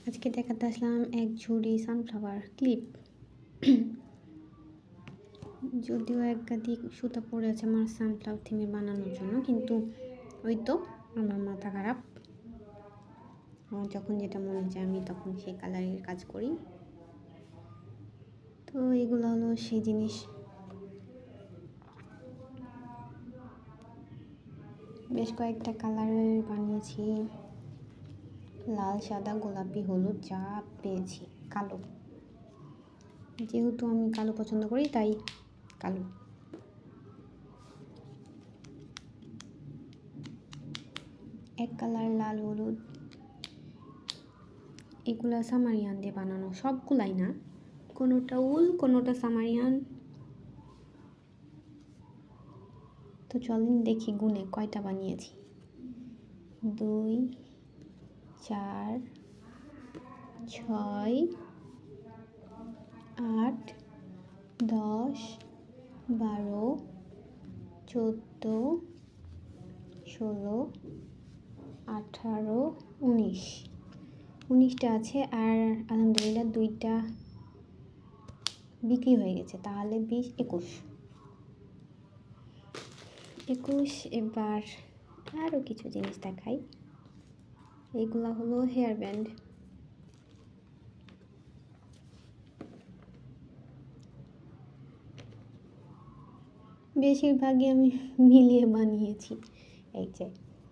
আজকে দেখাতে আসলাম এক ঝুড়ি সানফ্লাওয়ার ক্লিপ। যদিও একাধিক সুতা পড়ে আছে আমার সানফ্লাওয়ার থিমে বানানোর জন্য, কিন্তু ওই তো আমার মাথা খারাপ। আমার যখন যেটা মনে চায় আমি তখন সেই কালারের কাজ করি। তো এগুলো হলো সেই জিনিস। বেশ কয়েকটা কালারের বানিয়েছি, লাল, সাদা, গোলাপি, হলুদ, যা পেয়েছি। কালো, যেহেতু আমি কালো পছন্দ করি তাই কালো। এক কালার লাল, হলুদ, এগুলা সামারিয়ান দিয়ে বানানো, সবগুলাই না, কোনোটা উল কোনোটা সামারিয়ান। তো চলেন দেখি গুনে কয়টা বানিয়েছি। 2, 4, 6, 8, 10, 12, 14, 16, 18, 19টা আছে। আর আলহামদুলিল্লাহ 2টা বিক্রি হয়ে গেছে, তাহলে 20, 21। এবার আরও কিছু জিনিস দেখাই। এগুলা হলো হেয়ার ব্যান্ড। বেশিরভাগই আমি মিলিয়ে বানিয়েছি। এই যে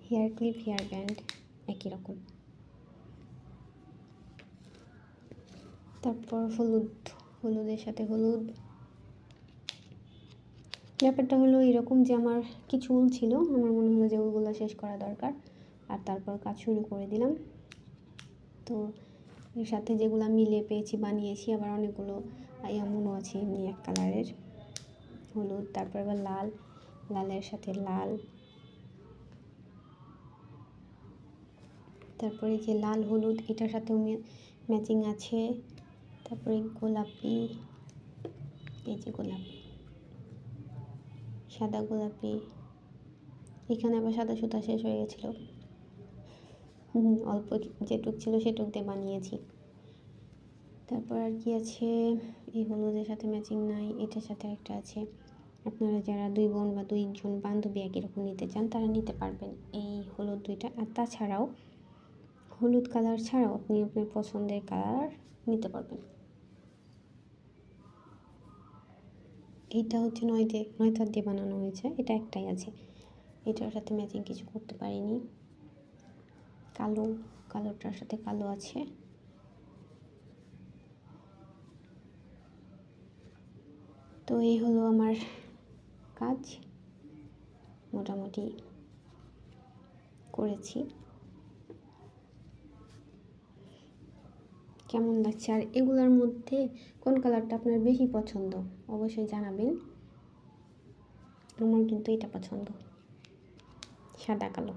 হেয়ার ক্লিপ, হেয়ার ব্যান্ড একই রকম। তারপর হলুদের সাথে হলুদ। ব্যাপারটা হলো এরকম যে আমার কিছু উল ছিল, আমার মনে হলো যে ওগুলো শেষ করা দরকার, আর তারপর কাজ শুরু করে দিলাম। তো এর সাথে যেগুলো মিলে পেয়েছি বানিয়েছি। আবার অনেকগুলো এমনও আছে এমনি এক কালারের হলুদ। তারপর আবার লালের সাথে লাল। তারপরে যে লাল হলুদ এটার সাথেও ম্যাচিং আছে। তারপরে গোলাপি, এই যে গোলাপি, সাদা গোলাপি। এখানে আবার সাদা সুতা শেষ হয়ে গেছিলো, অল্প যেটুক ছিল সেটুক দিয়ে বানিয়েছি। তারপর আর কি আছে, এই হলুদের সাথে ম্যাচিং নাই, এটার সাথে একটা আছে। আপনারা যারা 2 বোন বা 2 জন বান্ধবী একই রকম নিতে চান তারা নিতে পারবেন এই হলুদ 2টা। আর তাছাড়াও হলুদ কালার ছাড়াও আপনি আপনার পছন্দের কালার নিতে পারবেন। এইটা হচ্ছে 9 তার দিয়ে বানানো হয়েছে, এটা একটাই আছে। এটার সাথে ম্যাচিং কিছু করতে পারিনি। কালোটার সাথে কালো আছে। তো এই হলো আমার কাজ, মোটামুটি করেছি। কেমন লাগছে আর এগুলোর মধ্যে কোন কালারটা আপনার বেশি পছন্দ অবশ্যই জানাবেন। আমার কিন্তু এটা পছন্দ, সাদা কালো।